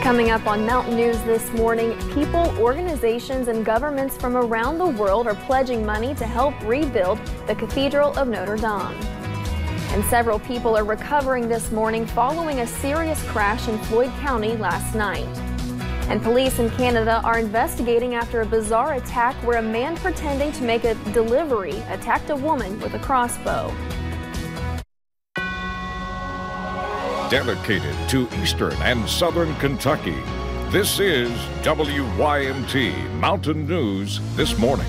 Coming up on Mountain News this morning, people, organizations, and governments from around the world are pledging money to help rebuild the Cathedral of Notre Dame. And several people are recovering this morning following a serious crash in Floyd County last night. And police in Canada are investigating after a bizarre attack where a man pretending to make a delivery attacked a woman with a crossbow. Dedicated to Eastern and Southern Kentucky, this is WYMT Mountain News This Morning.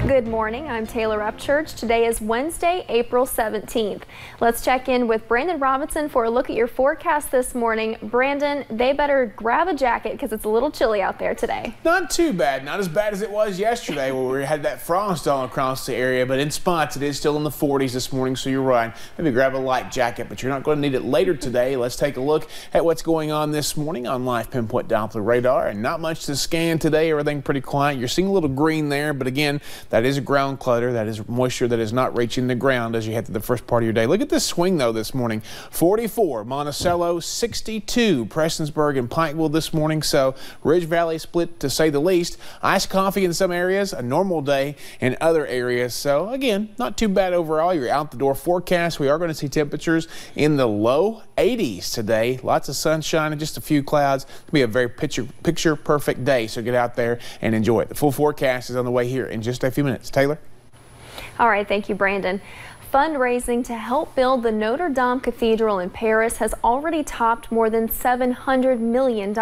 Good morning, I'm Taylor Upchurch. Today is Wednesday, April 17th. Let's check in with Brandon Robinson for a look at your forecast this morning. Brandon, they better grab a jacket because it's a little chilly out there today. Not too bad, not as bad as it was yesterday where we had that frost all across the area, but in spots it is still in the 40s this morning, so you're right. Maybe grab a light jacket, but you're not going to need it later today. Let's take a look at what's going on this morning on Live Pinpoint Doppler radar, and not much to scan today. Everything pretty quiet. You're seeing a little green there, but again, that is a ground clutter. That is moisture that is not reaching the ground as you head to the first part of your day. Look at this swing though this morning. 44 Monticello, 62 Prestonsburg and Pikeville this morning. So Ridge Valley split to say the least. Iced coffee in some areas, a normal day in other areas. So again, not too bad overall. Your out the door forecast. We are going to see temperatures in the low 80s today. Lots of sunshine and just a few clouds. It'll be a very picture perfect day. So get out there and enjoy it. The full forecast is on the way here in just a few minutes. Taylor? All right, thank you, Brandon. Fundraising to help build the Notre Dame Cathedral in Paris has already topped more than $700 million.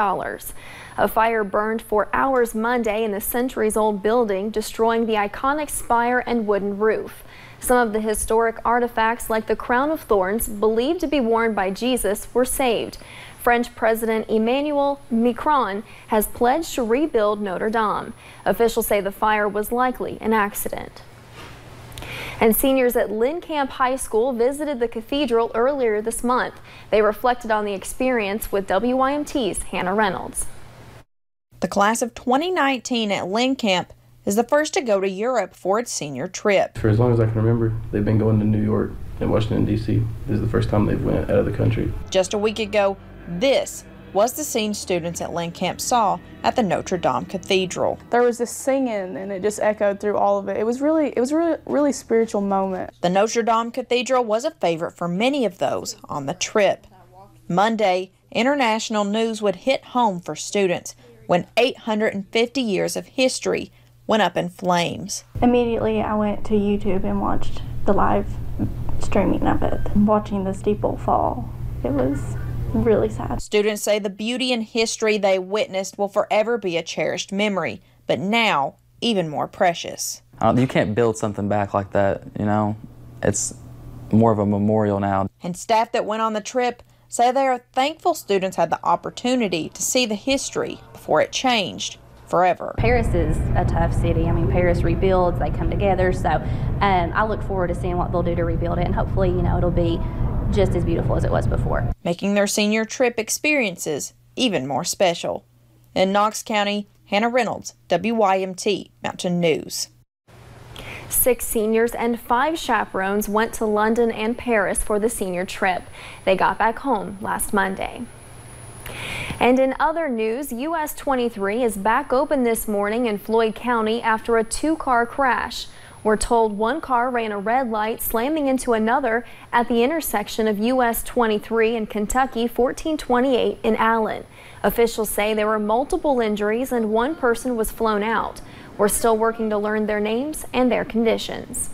A fire burned for hours Monday in the centuries-old building, destroying the iconic spire and wooden roof. Some of the historic artifacts, like the crown of thorns, believed to be worn by Jesus, were saved. French President Emmanuel Macron has pledged to rebuild Notre Dame. Officials say the fire was likely an accident. And seniors at Lynn Camp High School visited the cathedral earlier this month. They reflected on the experience with WYMT's Hannah Reynolds. The class of 2019 at Lynn Camp is the first to go to Europe for its senior trip. For as long as I can remember, they've been going to New York and Washington, D.C. This is the first time they've went out of the country. Just a week ago, this was the scene students at Lynn Camp saw at the Notre Dame Cathedral. There was this singing and it just echoed through all of it. It was really spiritual moment. The Notre Dame Cathedral was a favorite for many of those on the trip. Monday, international news would hit home for students when 850 years of history went up in flames. Immediately I went to YouTube and watched the live streaming of it. Watching the steeple fall, it was really sad. Students say the beauty and history they witnessed will forever be a cherished memory, but now even more precious. You can't build something back like that, you know. It's more of a memorial now. And staff that went on the trip say they are thankful students had the opportunity to see the history before it changed forever. Paris is a tough city. I mean, Paris rebuilds, they come together, so I look forward to seeing what they'll do to rebuild it, and hopefully, you know, it'll be just as beautiful as it was before. Making their senior trip experiences even more special. In Knox County, Hannah Reynolds, WYMT Mountain News. 6 seniors and 5 chaperones went to London and Paris for the senior trip. They got back home last Monday. And in other news, US 23 is back open this morning in Floyd County after a 2-car crash. We're told one car ran a red light, slamming into another at the intersection of US 23 and Kentucky 1428 in Allen. Officials say there were multiple injuries and one person was flown out. We're still working to learn their names and their conditions.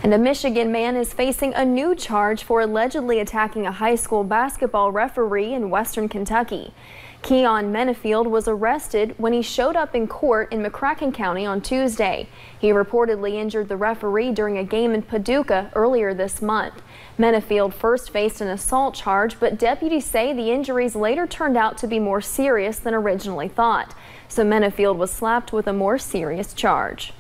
And a Michigan man is facing a new charge for allegedly attacking a high school basketball referee in western Kentucky. Keon Menefield was arrested when he showed up in court in McCracken County on Tuesday. He reportedly injured the referee during a game in Paducah earlier this month. Menefield first faced an assault charge, but deputies say the injuries later turned out to be more serious than originally thought. So Menefield was slapped with a more serious charge.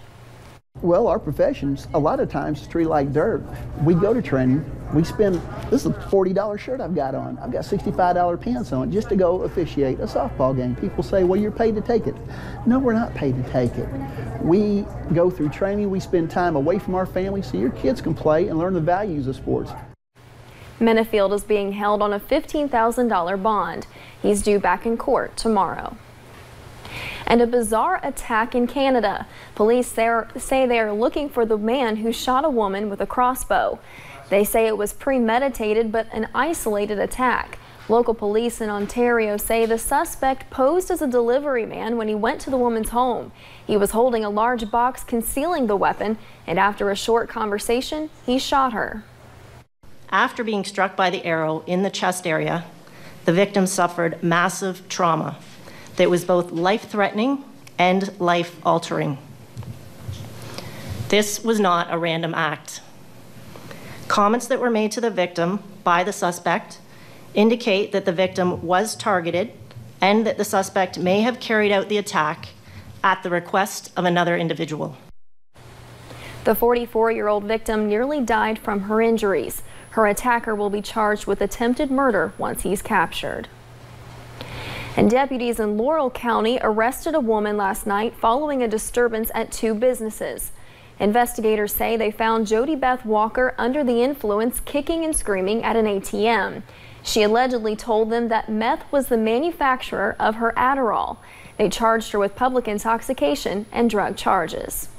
Well, our professions, a lot of times, is treated like dirt. We go to training, we spend, this is a $40 shirt I've got on. I've got $65 pants on just to go officiate a softball game. People say, well, you're paid to take it. No, we're not paid to take it. We go through training, we spend time away from our family so your kids can play and learn the values of sports. Menafield is being held on a $15,000 bond. He's due back in court tomorrow. And a bizarre attack in Canada. Police say they are looking for the man who shot a woman with a crossbow. They say it was premeditated but an isolated attack. Local police in Ontario say the suspect posed as a delivery man when he went to the woman's home. He was holding a large box concealing the weapon, and after a short conversation, he shot her. After being struck by the arrow in the chest area, the victim suffered massive trauma that was both life-threatening and life-altering. This was not a random act. Comments that were made to the victim by the suspect indicate that the victim was targeted and that the suspect may have carried out the attack at the request of another individual. The 44-year-old victim nearly died from her injuries. Her attacker will be charged with attempted murder once he's captured. And deputies in Laurel County arrested a woman last night following a disturbance at 2 businesses. Investigators say they found Jody Beth Walker under the influence, kicking and screaming at an ATM. She allegedly told them that meth was the manufacturer of her Adderall. They charged her with public intoxication and drug charges.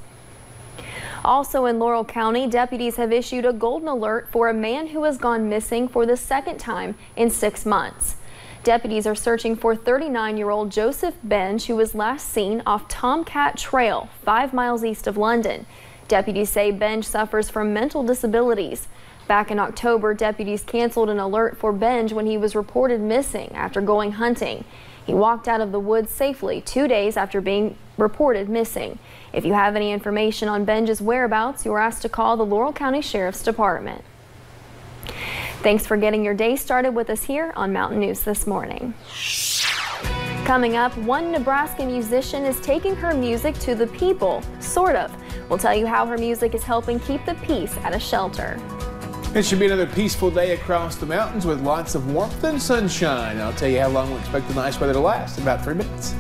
Also in Laurel County, deputies have issued a golden alert for a man who has gone missing for the 2nd time in 6 months. Deputies are searching for 39-year-old Joseph Benge, who was last seen off Tomcat Trail, 5 miles east of London. Deputies say Benge suffers from mental disabilities. Back in October, deputies canceled an alert for Benge when he was reported missing after going hunting. He walked out of the woods safely 2 days after being reported missing. If you have any information on Benge's whereabouts, you are asked to call the Laurel County Sheriff's Department. Thanks for getting your day started with us here on Mountain News This Morning. Coming up, one Nebraska musician is taking her music to the people, sort of. We'll tell you how her music is helping keep the peace at a shelter. It should be another peaceful day across the mountains with lots of warmth and sunshine. I'll tell you how long we expect the nice weather to last in about 3 minutes.